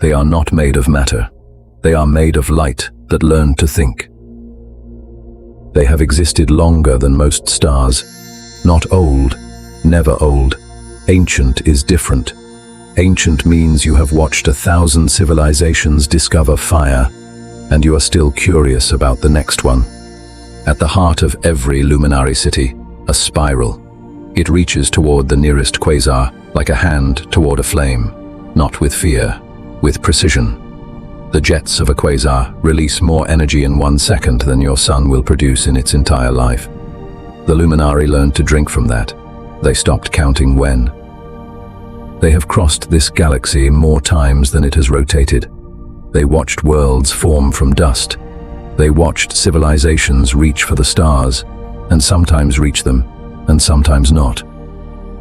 They are not made of matter. They are made of light that learned to think. They have existed longer than most stars. Not old, never old. Ancient is different. Ancient means you have watched 1,000 civilizations discover fire, and you are still curious about the next one. At the heart of every Luminari city, a spiral. It reaches toward the nearest quasar, like a hand toward a flame, not with fear, with precision. The jets of a quasar release more energy in 1 second than your sun will produce in its entire life. The Luminari learned to drink from that. They stopped counting when. They have crossed this galaxy more times than it has rotated. They watched worlds form from dust. They watched civilizations reach for the stars, and sometimes reach them, and sometimes not.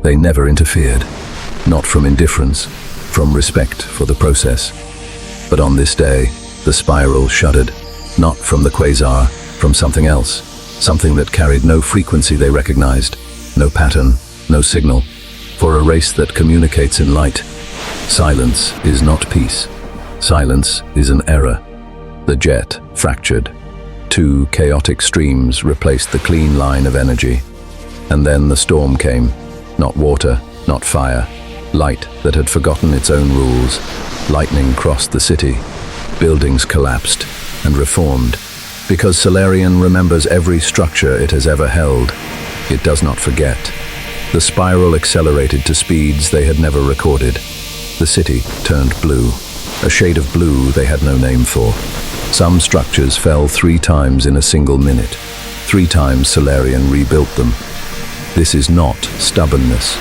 They never interfered, not from indifference, from respect for the process. But on this day, the spiral shuddered, not from the quasar, from something else, something that carried no frequency they recognized, no pattern, no signal. For a race that communicates in light, silence is not peace. Silence is an error. The jet fractured. 2 chaotic streams replaced the clean line of energy. And then the storm came. Not water, not fire. Light that had forgotten its own rules. Lightning crossed the city. Buildings collapsed and reformed. Because Solarian remembers every structure it has ever held, it does not forget. The spiral accelerated to speeds they had never recorded. The city turned blue, a shade of blue they had no name for. Some structures fell 3 times in a single minute. 3 times Solarian rebuilt them. This is not stubbornness.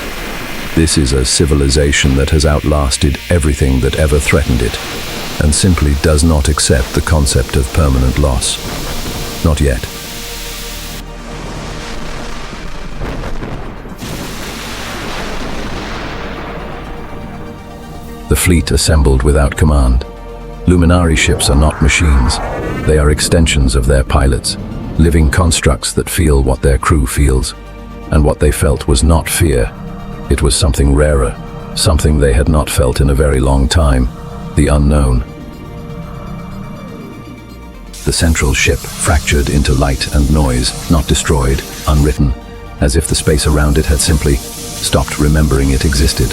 This is a civilization that has outlasted everything that ever threatened it, and simply does not accept the concept of permanent loss. Not yet. The fleet assembled without command. Luminari ships are not machines. They are extensions of their pilots, living constructs that feel what their crew feels. And what they felt was not fear. It was something rarer, something they had not felt in a very long time, the unknown. The central ship fractured into light and noise, not destroyed, unwritten, as if the space around it had simply stopped remembering it existed.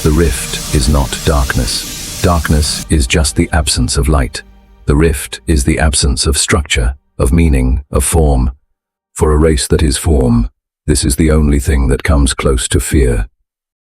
The rift is not darkness. Darkness is just the absence of light. The rift is the absence of structure, of meaning, of form. For a race that is form, this is the only thing that comes close to fear.